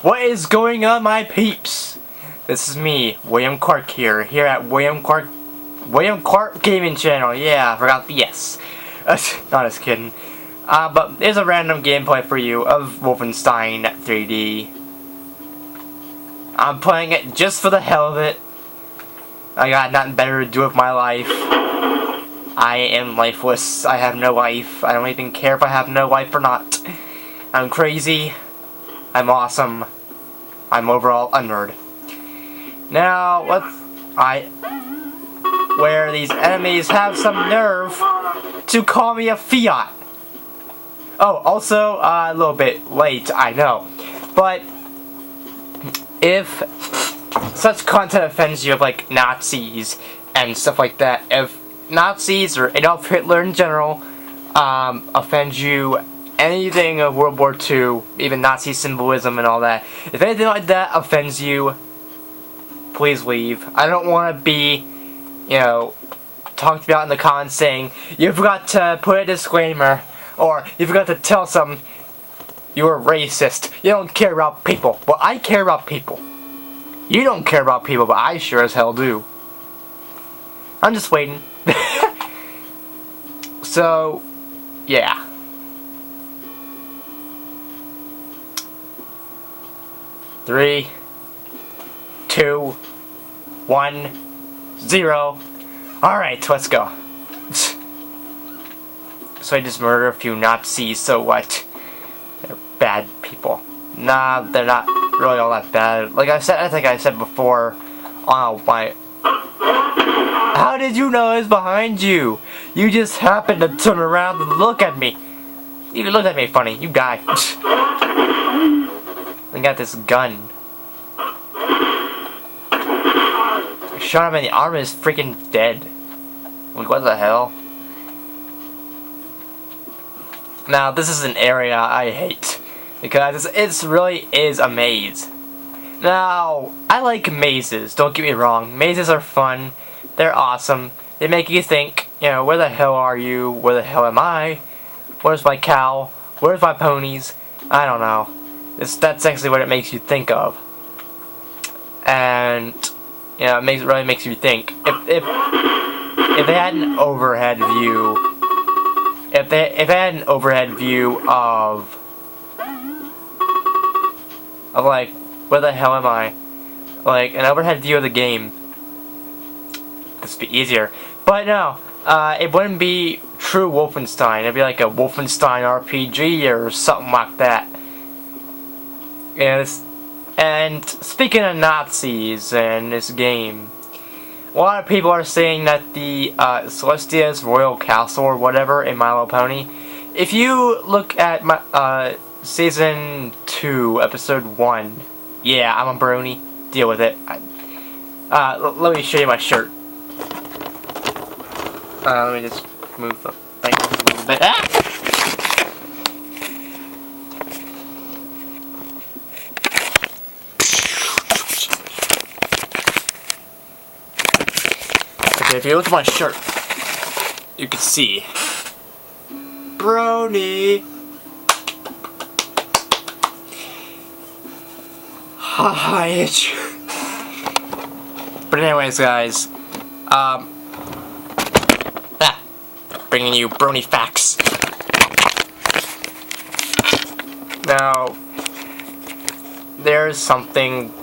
What is going on, my peeps? This is me, William Clark here at William Clark Gaming Channel. Yeah, I forgot the S. Not just kidding. But there's a random gameplay for you of Wolfenstein 3D. I'm playing it just for the hell of it. I got nothing better to do with my life. I am lifeless. I have no life. I don't even care if I have no life or not. I'm crazy. I'm awesome. I'm overall a nerd. Now, where these enemies have some nerve to call me a Fiat. Oh, also, a little bit late, I know. But, if such content offends you of, like, Nazis and stuff like that, if Nazis or Adolf Hitler in general offends you, anything of World War II, even Nazi symbolism and all that, if anything like that offends you, please leave. I don't want to be, talked about in the comments saying, you forgot to put a disclaimer, or you forgot to tell some you're racist, you don't care about people. Well, I care about people. You don't care about people, but I sure as hell do. I'm just waiting. So, yeah. Three, 2, 1, 0. Alright, let's go. So I just murdered a few Nazis, so what? They're bad people. Nah, they're not really all that bad. Like I think I said before on my... How did you know I was behind you? You just happened to turn around and look at me. You looked at me funny, you die. I got this gun. I shot him in the arm and he's freaking dead. Like, what the hell? Now, this is an area I hate. Because it really is a maze. Now, I like mazes, don't get me wrong. Mazes are fun. They're awesome. They make you think, where the hell are you? Where the hell am I? Where's my cow? Where's my ponies? I don't know. That's actually what it makes you think of. And, it really makes you think. If they had an overhead view, if they had an overhead view of like, where the hell am I? Like, an overhead view of the game, this would be easier. But no, it wouldn't be true Wolfenstein. It'd be like a Wolfenstein RPG or something like that. Yes. And speaking of Nazis in this game, a lot of people are saying that the Celestia's Royal Castle or whatever in My Little Pony, if you look at my Season 2, Episode 1, yeah, I'm a brony, deal with it. Let me show you my shirt. Let me just move the thing a little bit. Ah! Okay, if you look at my shirt, you can see. Brony! Hi, but anyways, guys, bringing you brony facts. Now, there's something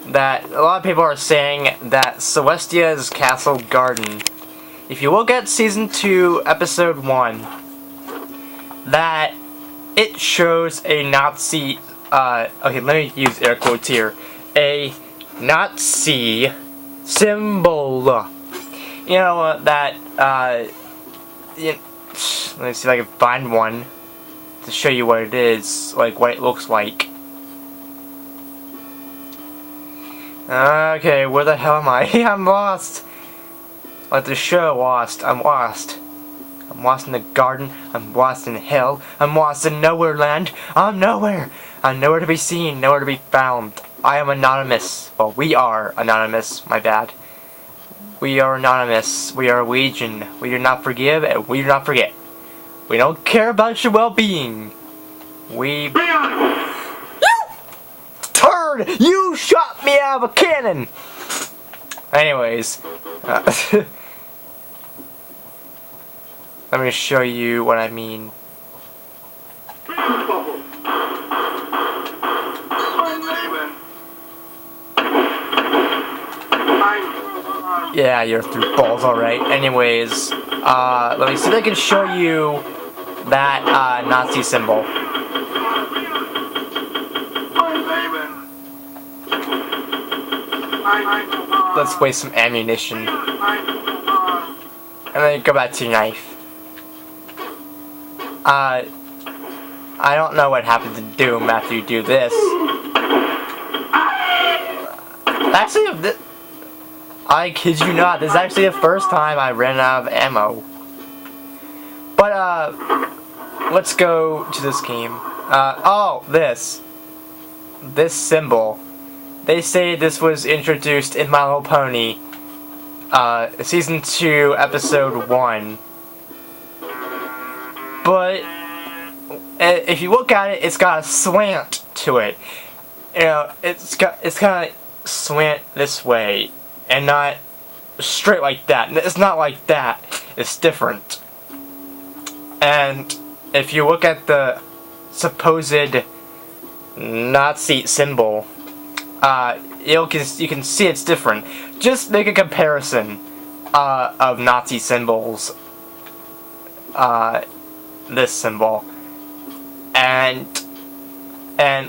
that a lot of people are saying that Celestia's Castle Garden, if you look at Season 2, Episode 1, that it shows a Nazi, okay, let me use air quotes here, a Nazi symbol. That, let me see if I can find one to show you what it is, like what it looks like. Okay, where the hell am I? I'm lost! Like the show Lost, I'm lost. I'm lost in the garden, I'm lost in hell, I'm lost in nowhere land, I'm nowhere! I'm nowhere to be seen, nowhere to be found. I am anonymous. Well, we are anonymous, my bad. We are anonymous, we are legion, we do not forgive and we do not forget. We don't care about your well-being. We... bird! You shot me out of a cannon! Anyways, let me show you what I mean. Yeah, you're through balls, alright. Anyways, let me see if I can show you that Nazi symbol. Let's waste some ammunition. And then go back to your knife. I don't know what happens to Doom after you do this. Actually, I kid you not, this is actually the first time I ran out of ammo. But, let's go to this game. Oh, this symbol. They say this was introduced in My Little Pony, Season 2, Episode 1. But, if you look at it, it's got a slant to it. You know, it's kind of slant this way, and not straight like that. It's not like that. It's different. And if you look at the supposed Nazi symbol, you can see it's different. Just make a comparison of Nazi symbols. This symbol, and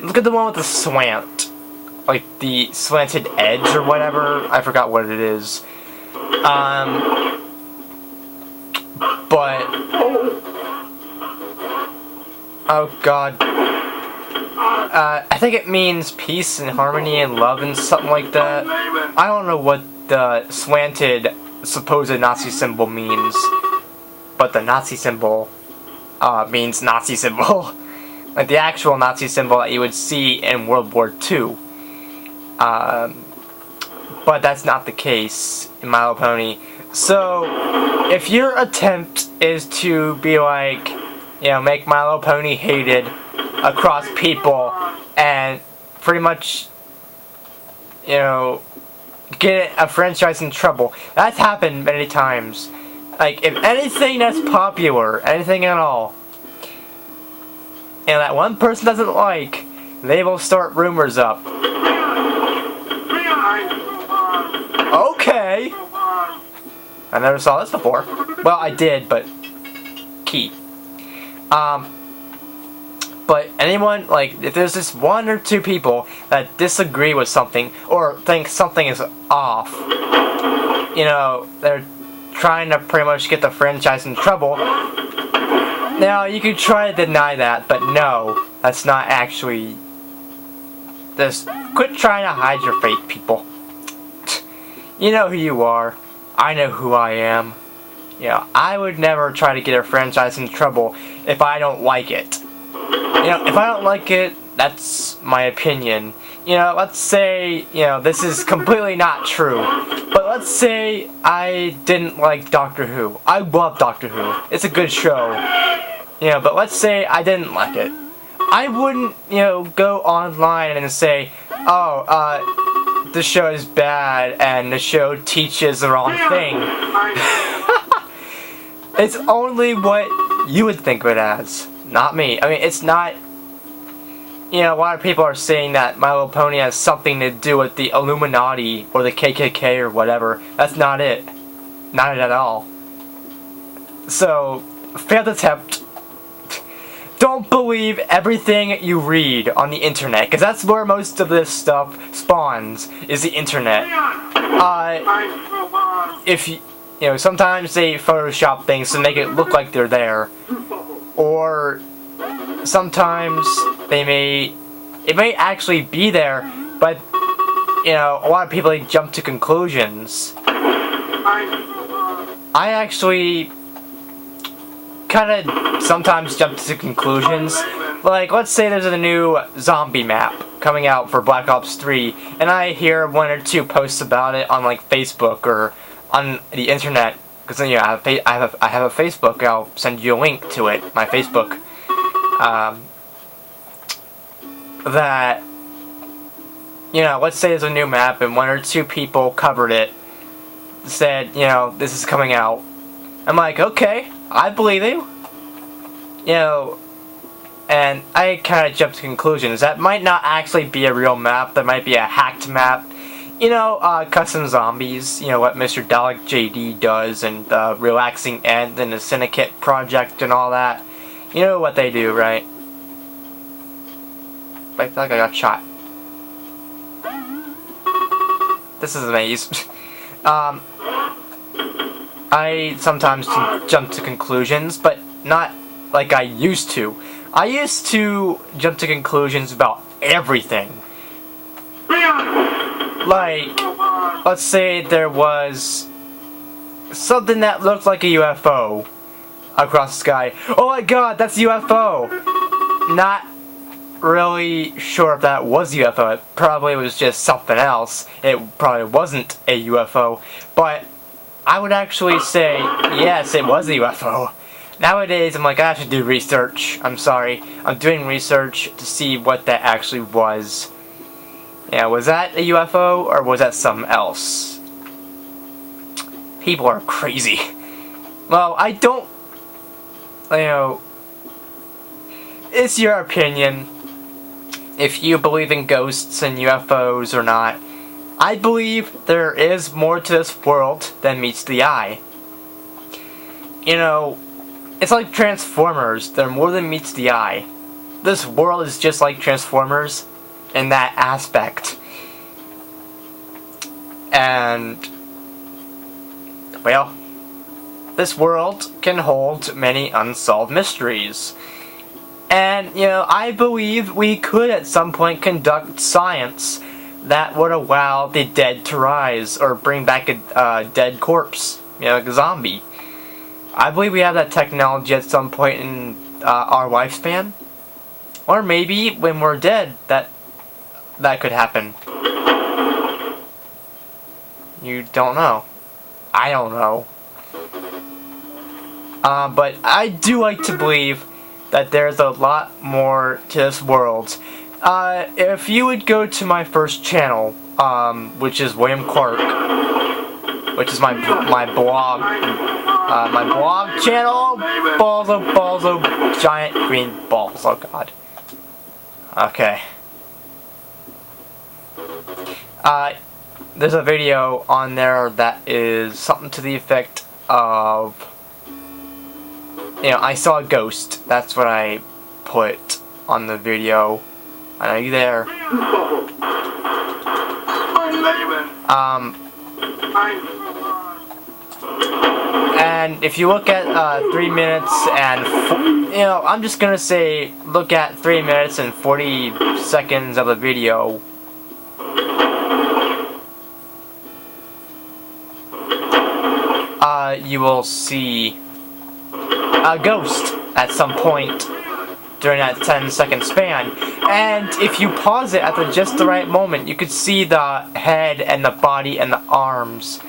look at the one with the slant, like the slanted edge or whatever. I forgot what it is. But oh god, I think it means peace and harmony and love and something like that. I don't know what the slanted supposed Nazi symbol means, but the Nazi symbol means Nazi symbol. Like the actual Nazi symbol that you would see in World War II. But that's not the case in My Little Pony. So, if your attempt is to be like, you know, make My Little Pony hated across people and pretty much, you know, get a franchise in trouble, that's happened many times. Like, if anything that's popular, anything at all, and that one person doesn't like, they will start rumors up. Okay! I never saw this before. Well, I did, but key. But anyone, like, if there's just one or two people that disagree with something, or think something is off, you know, they're trying to pretty much get the franchise in trouble. Now, you could try to deny that, but no, that's not actually. Just quit trying to hide your faith, people. You know who you are. I know who I am. You know, I would never try to get a franchise in trouble if I don't like it. You know, if I don't like it, that's my opinion. You know, let's say, you know, this is completely not true, but let's say I didn't like Doctor Who. I love Doctor Who. It's a good show. You know, but let's say I didn't like it. I wouldn't, you know, go online and say, oh, the show is bad and the show teaches the wrong thing. It's only what you would think of it as, not me. I mean, it's not. You know, a lot of people are saying that My Little Pony has something to do with the Illuminati or the KKK or whatever. That's not it. Not it at all. So, failed attempt. Don't believe everything you read on the internet, because that's where most of this stuff spawns, is the internet. If you know, sometimes they Photoshop things to make it look like they're there, or sometimes it may actually be there, but you know, a lot of people jump to conclusions. I actually kind of sometimes jump to conclusions. Like, let's say there's a new zombie map coming out for Black Ops 3, and I hear one or two posts about it on like Facebook or on the internet, because you know, I have a Facebook. I'll send you a link to it, my Facebook. That you know, let's say there's a new map and one or two people covered it, said, you know, this is coming out. I'm like, okay, I believe you. You know, and I kind of jumped to conclusions. That might not actually be a real map. That might be a hacked map. You know, custom zombies. You know, what Mr. Dalek JD does, and the Relaxing End, and the Syndicate Project, and all that. You know what they do, right? I feel like I got shot. This is a maze. I sometimes jump to conclusions, but not like I used to. I used to jump to conclusions about everything. Like, let's say there was something that looked like a UFO across the sky. Oh my god, that's a UFO! Not really sure if that was a UFO. It probably was just something else. It probably wasn't a UFO. But I would actually say, yes, it was a UFO. Nowadays, I'm like, I have to do research. I'm sorry. I'm doing research to see what that actually was. Yeah, was that a UFO, or was that something else? People are crazy. Well, I don't... You know... It's your opinion if you believe in ghosts and UFOs or not. I believe there is more to this world than meets the eye. You know, it's like Transformers. There's more than meets the eye. This world is just like Transformers in that aspect. And, well, this world can hold many unsolved mysteries. And, you know, I believe we could at some point conduct science that would allow the dead to rise, or bring back a dead corpse, you know, like a zombie. I believe we have that technology at some point in our lifespan. Or maybe when we're dead, that could happen. You don't know. I don't know. But I do like to believe that there's a lot more to this world. If you would go to my first channel, which is William Clark, which is my blog channel, balls of giant green balls. Oh god. Okay. There's a video on there that is something to the effect of, you know, I saw a ghost. That's what I put on the video. Are you there? And if you look at 3 minutes and, you know, I'm just gonna say, look at 3 minutes and 40 seconds of the video. You will see a ghost at some point during that 10-second span. And if you pause it at just the right moment, you could see the head and the body and the arms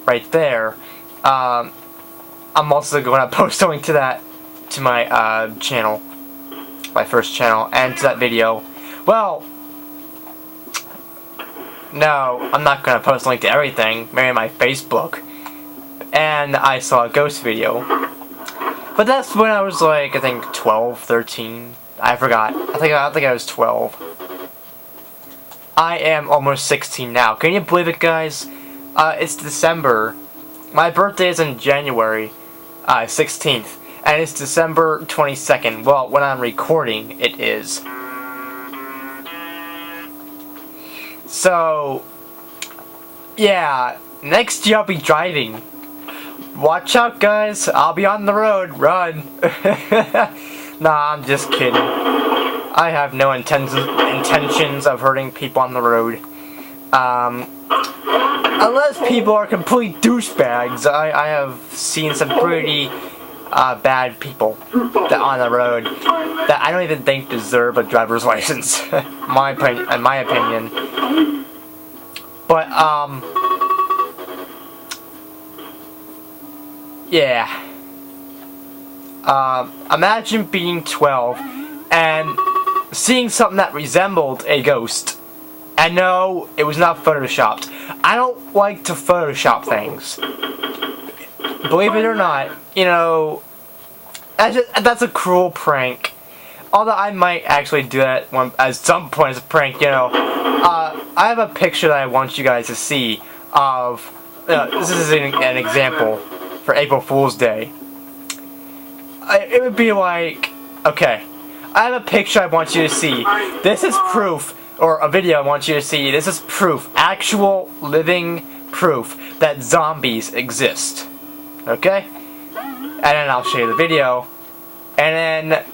right there. I'm also going to post something to that, to my channel, my first channel, and to that video. Well, no, I'm not going to post a link to everything, maybe my Facebook. And I saw a ghost video. But that's when I was like, I think 12, 13. I forgot. I think I was 12. I am almost 16 now. Can you believe it, guys? It's December. My birthday is in January 16th. And it's December 22nd. Well, when I'm recording, it is. So, yeah. Next year I'll be driving. Watch out, guys. I'll be on the road. Run. Nah, I'm just kidding. I have no intentions of hurting people on the road. Unless people are complete douchebags. I have seen some pretty bad people on the road that I don't even think deserve a driver's license. In my opinion. But, yeah. Imagine being 12 and seeing something that resembled a ghost And no, it was not photoshopped. I don't like to Photoshop things. Believe it or not, you know, that's a cruel prank. Although I might actually do that at some point as a prank, you know. I have a picture that I want you guys to see of, this is an example for April Fool's Day. It would be like, okay, I have a picture I want you to see. This is proof, or a video I want you to see. This is proof, actual living proof that zombies exist. Okay? And then I'll show you the video. And then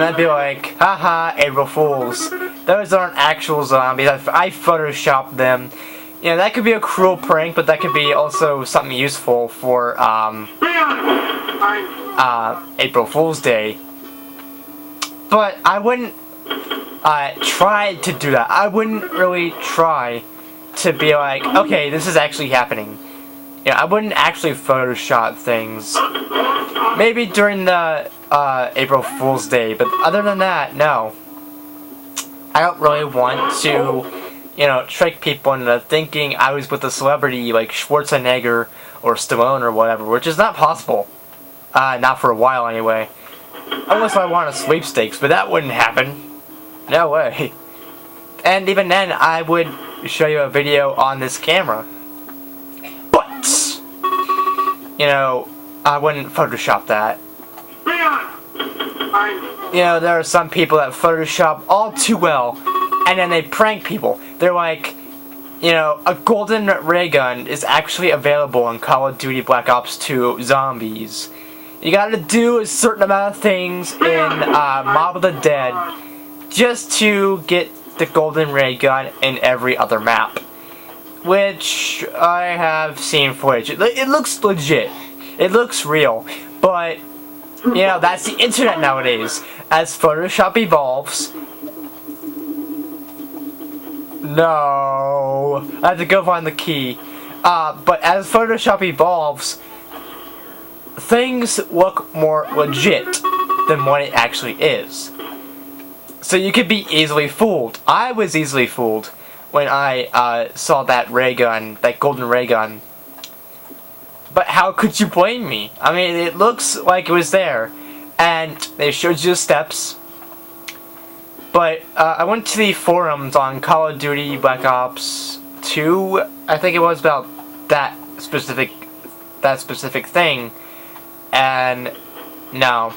I'd be like, haha, April Fools. Those aren't actual zombies. I photoshopped them. You know, that could be a cruel prank, but that could be also something useful for April Fool's Day. But I wouldn't try to do that. I wouldn't really try to be like, okay, this is actually happening. You know, I wouldn't actually Photoshop things. Maybe during the April Fool's Day, but other than that, no. I don't really want to, you know, trick people into thinking I was with a celebrity like Schwarzenegger or Stallone or whatever, which is not possible. Not for a while anyway. Unless I want a sweepstakes, but that wouldn't happen. No way. And even then, I would show you a video on this camera. But, you know, I wouldn't Photoshop that. You know, there are some people that Photoshop all too well, and then they prank people. They're like, you know, a golden ray gun is actually available in Call of Duty Black Ops 2 Zombies. You gotta do a certain amount of things in Mob of the Dead just to get the golden ray gun in every other map. Which I have seen footage. It looks legit. It looks real. But, you know, that's the internet nowadays. As Photoshop evolves... No. I have to go find the key. But as Photoshop evolves, things look more legit than what it actually is. So you could be easily fooled. I was easily fooled when I saw that ray gun, that golden ray gun. But how could you blame me? I mean, it looks like it was there, and they showed you the steps. But I went to the forums on Call of Duty Black Ops 2. I think it was about that specific thing, and no,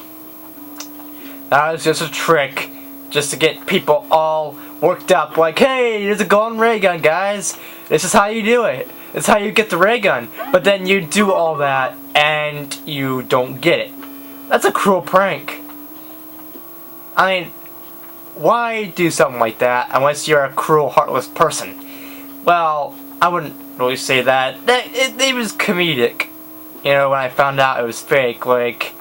that was just a trick, just to get people all worked up. Like, hey, there's a golden ray gun, guys. This is how you do it. It's how you get the ray gun. But then you do all that and you don't get it. That's a cruel prank. I mean, why do something like that unless you're a cruel, heartless person? Well, I wouldn't really say that. It was comedic. You know, when I found out it was fake, like,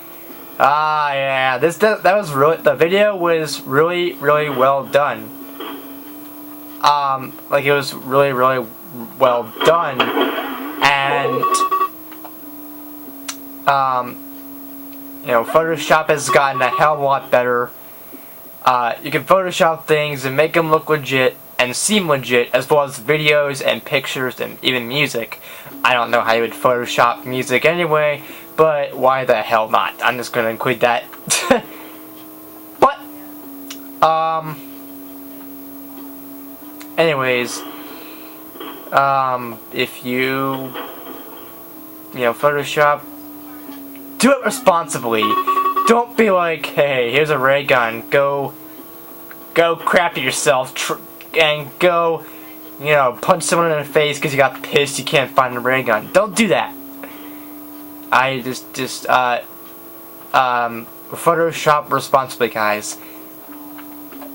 yeah, that was really, the video was really, really well done. Like, it was really, really well done, and you know, Photoshop has gotten a hell of a lot better. You can Photoshop things and make them look legit and seem legit, as well as videos and pictures and even music. I don't know how you would Photoshop music anyway, but why the hell not? I'm just gonna include that. But anyways, if you know, Photoshop, do it responsibly. Don't be like, hey, here's a ray gun, go crap yourself, and go, you know, punch someone in the face because you got pissed you can't find a ray gun. Don't do that. I just Photoshop responsibly, guys.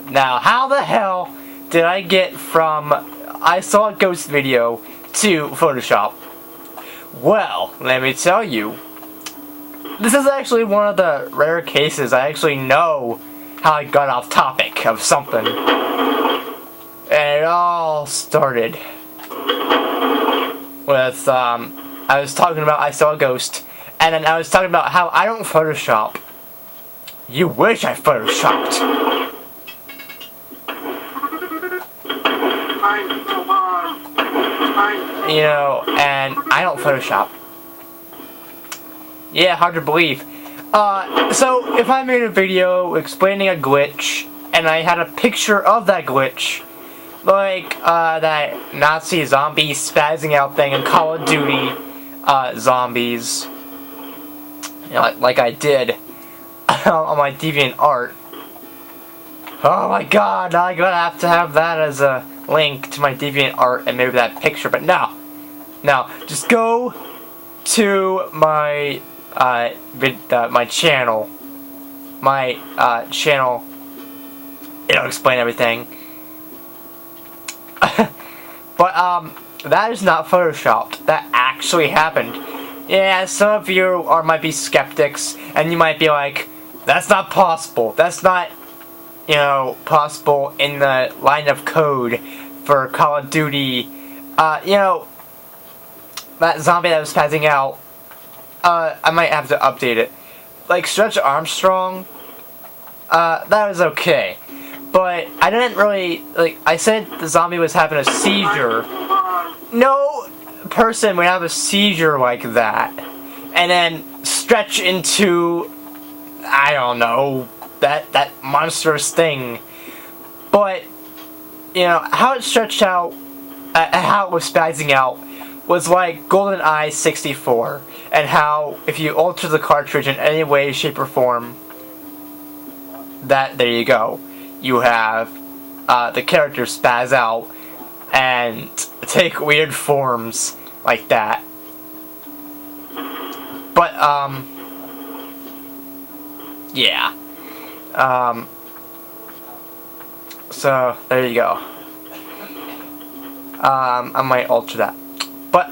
Now, how the hell did I get from I saw a ghost video to Photoshop? Well, let me tell you. This is actually one of the rare cases I actually know how I got off topic of something. And it all started with, I was talking about I saw a ghost, and then I was talking about how I don't Photoshop. You wish I Photoshopped. You know, and I don't Photoshop. Yeah, hard to believe. So if I made a video explaining a glitch, and I had a picture of that glitch, like, that Nazi zombie spazzing out thing in Call of Duty, zombies, you know, like I did on my DeviantArt. Oh my god, now I'm gonna have to have that as a link to my DeviantArt and maybe that picture, but no. No, just go to my, my channel. My, channel. It'll explain everything. But, that is not photoshopped. That actually happened. Yeah, some of you might be skeptics, and you might be like, that's not possible. That's not, you know, possible in the line of code for Call of Duty. You know, that zombie that was passing out, I might have to update it. Like, Stretch Armstrong, that was okay. But I didn't really, like, I said the zombie was having a seizure. No person would have a seizure like that and then stretch into, I don't know, that monstrous thing. But, you know, how it stretched out, how it was spazzing out, was like GoldenEye 64, and how if you alter the cartridge in any way, shape, or form, there you go. You have the character spaz out and take weird forms like that. But, yeah. So, there you go. I might alter that. But,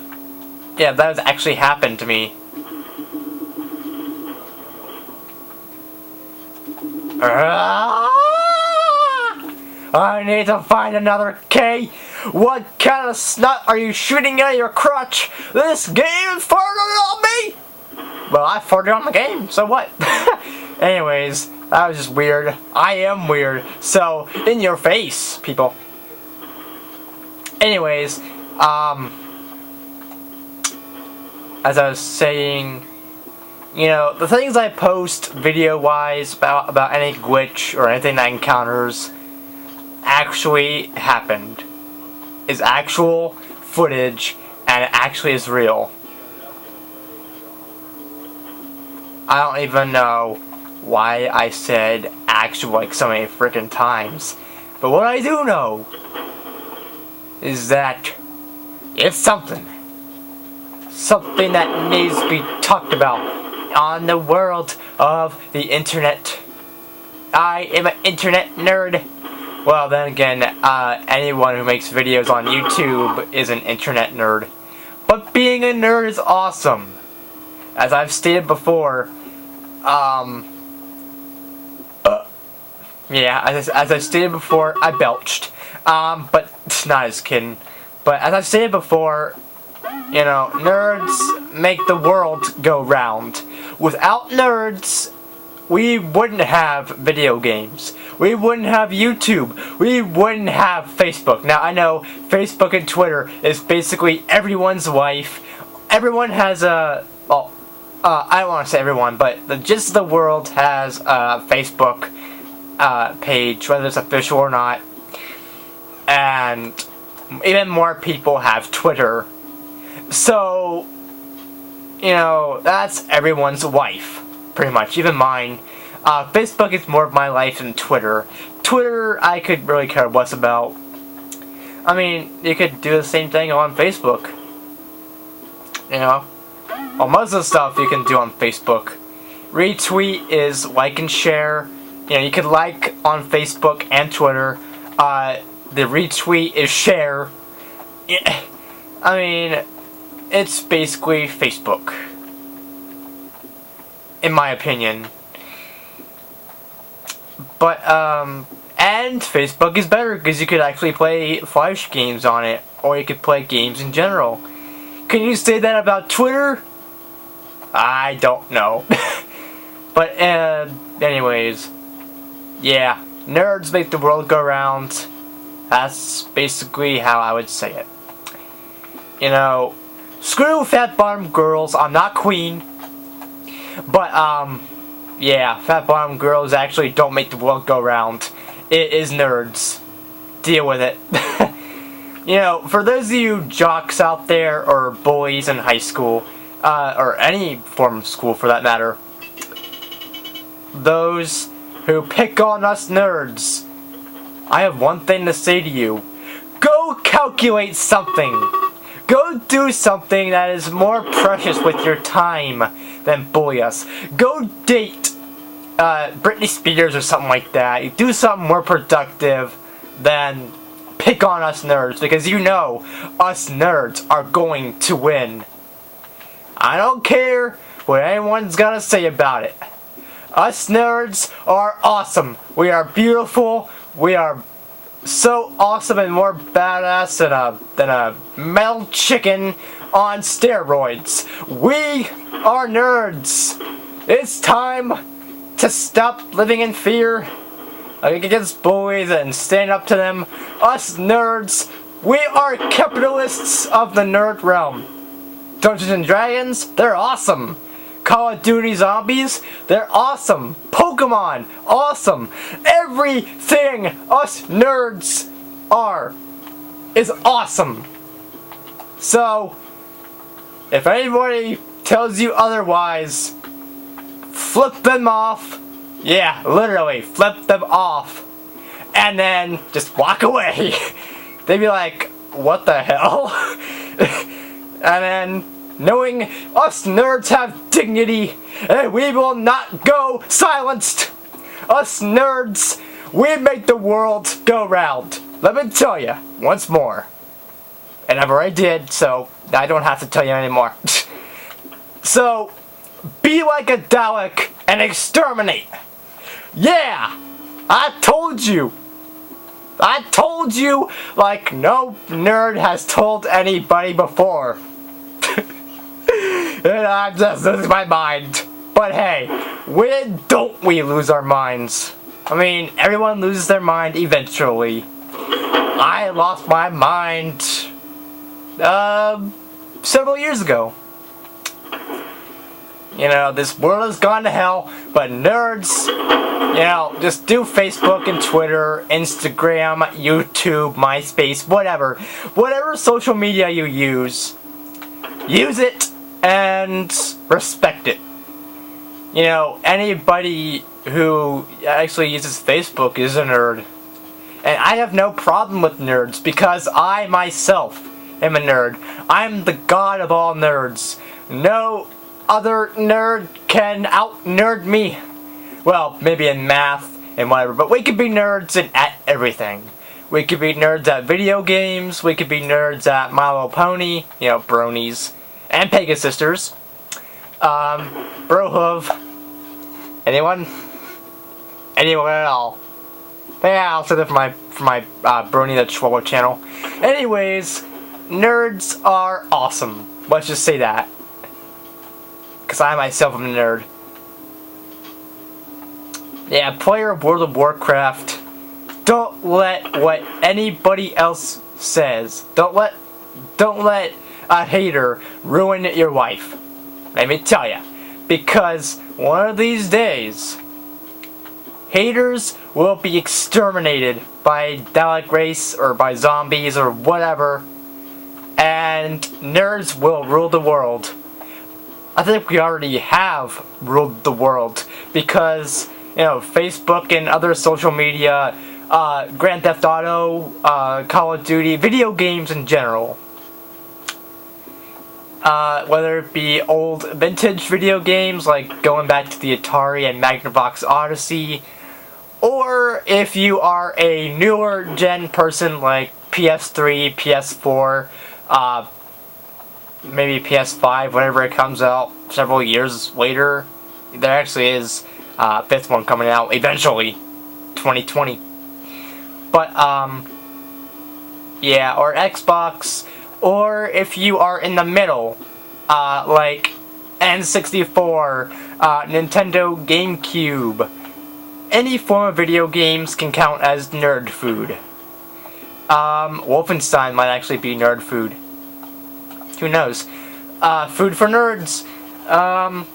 yeah, that has actually happened to me. I need to find another K. What kind of snot are you shooting at your crotch? This game farted on me! Well, I farted on the game, so what? Anyways, that was just weird. I am weird, so in your face, people. Anyways, as I was saying, you know, the things I post video-wise about any glitch or anything that encounters actually happened. Is actual footage, and it actually is real. I don't even know why I said actual like so many freaking times. But what I do know is that it's something that needs to be talked about on the world of the internet. I am an internet nerd. Well, then again, anyone who makes videos on YouTube is an internet nerd. But being a nerd is awesome. As I've stated before, yeah, as I stated before, I belched. But it's not as kidding. But as I've stated before, you know, nerds make the world go round. Without nerds, we wouldn't have video games. We wouldn't have YouTube. We wouldn't have Facebook. Now, I know Facebook and Twitter is basically everyone's wife. Everyone has a... Well, I don't want to say everyone, but the gist of the world has a Facebook page, whether it's official or not. And even more people have Twitter. So, you know, that's everyone's wife. Pretty much, even mine. Facebook is more of my life than Twitter. Twitter, I could really care less about. I mean, you could do the same thing on Facebook. You know? Well, most of the stuff you can do on Facebook. Retweet is like and share. You know, you could like on Facebook and Twitter. The retweet is share. I mean, it's basically Facebook. In my opinion. But, and Facebook is better because you could actually play Flash games on it, or you could play games in general. Can you say that about Twitter? I don't know. But, anyways, yeah, nerds make the world go round. That's basically how I would say it. You know, screw fat bottom girls. I'm not queen. But, yeah, fat bottom girls actually don't make the world go round. It is nerds. Deal with it. You know, for those of you jocks out there, or bullies in high school, or any form of school for that matter, those who pick on us nerds, I have one thing to say to you. Go calculate something. Go do something that is more precious with your time than bully us. Go date Britney Spears or something like that. Do something more productive than pick on us nerds, because you know us nerds are going to win. I don't care what anyone's gonna say about it. Us nerds are awesome. We are beautiful. We are so awesome and more badass than a metal chicken on steroids. We are nerds. It's time to stop living in fear against bullies and stand up to them. Us nerds, we are capitalists of the nerd realm. Dungeons and Dragons, they're awesome. Call of Duty Zombies, they're awesome. Pokemon, awesome. Everything us nerds are is awesome. So, if anybody tells you otherwise, flip them off. Yeah, literally, flip them off. And then just walk away. They'd be like, what the hell? And then, knowing us nerds have dignity, and we will not go silenced. Us nerds, we make the world go round. Let me tell you, once more. And I've already did, so I don't have to tell you anymore. So, be like a Dalek and exterminate. Yeah! I told you! I told you like no nerd has told anybody before. And I'm just losing my mind. But hey, when don't we lose our minds? I mean, everyone loses their mind eventually. I lost my mind several years ago. You know, this world has gone to hell, but nerds, you know, just do Facebook and Twitter, Instagram, YouTube, MySpace, whatever. Whatever social media you use it and respect it. You know, anybody who actually uses Facebook is a nerd. And I have no problem with nerds, because I myself am a nerd. I'm the god of all nerds. No other nerd can out-nerd me. Well, maybe in math and whatever, but we could be nerds at everything. We could be nerds at video games, we could be nerds at My Little Pony, you know, bronies, and Pegasisters. Brohove. Anyone? Anyone at all? Yeah, I'll say that for my Brony the Chihuahua channel. Anyways, nerds are awesome. Let's just say that. Because I myself am a nerd. Yeah, player of World of Warcraft. Don't let what anybody else says. Don't let a hater ruin your life. Let me tell ya. Because one of these days, haters will be exterminated by Dalek race or by zombies or whatever, and nerds will rule the world. I think we already have ruled the world, because, you know, Facebook and other social media, Grand Theft Auto, Call of Duty, video games in general. Whether it be old vintage video games like going back to the Atari and Magnavox Odyssey, or if you are a newer gen person like PS3, PS4, maybe PS5, whenever it comes out several years later. There actually is a fifth one coming out eventually, 2020. But, yeah, or Xbox, or if you are in the middle, like N64, Nintendo GameCube, any form of video games can count as nerd food. Wolfenstein might actually be nerd food. Who knows? Food for nerds. I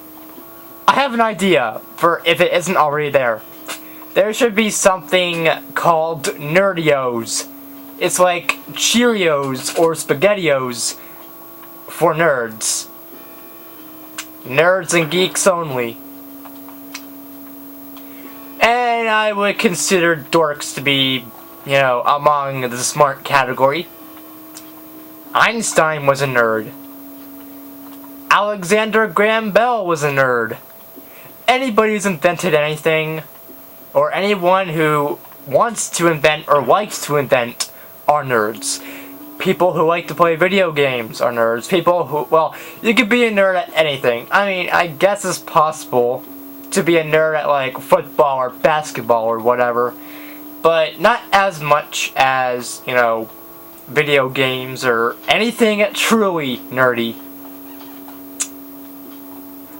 have an idea for if it isn't already there. There should be something called Nerdios. It's like Cheerios or SpaghettiOs for nerds. Nerds and geeks only. And I would consider dorks to be, you know, among the smart category. Einstein was a nerd. Alexander Graham Bell was a nerd. Anybody who's invented anything, or anyone who wants to invent or likes to invent, are nerds. People who like to play video games are nerds. People who, well, you could be a nerd at anything. I mean, I guess it's possible to be a nerd at, like, football or basketball or whatever, but not as much as, you know, video games or anything truly nerdy.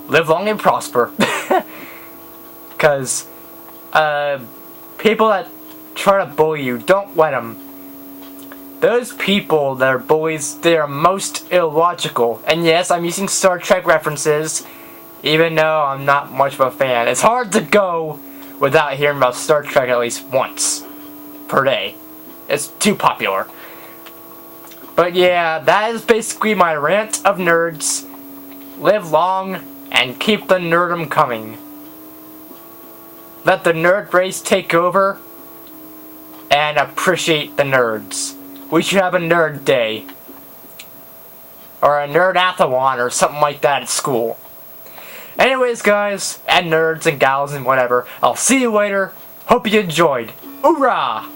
Live long and prosper. Because, people that try to bully you, don't let them. Those people that are bullies, they are most illogical. And yes, I'm using Star Trek references, even though I'm not much of a fan. It's hard to go without hearing about Star Trek at least once per day. It's too popular. But yeah, that is basically my rant of nerds. Live long and keep the nerdum coming. Let the nerd race take over and appreciate the nerds. We should have a nerd day. Or a nerd-a-thon or something like that at school. Anyways, guys, and nerds and gals and whatever, I'll see you later. Hope you enjoyed. Hoorah!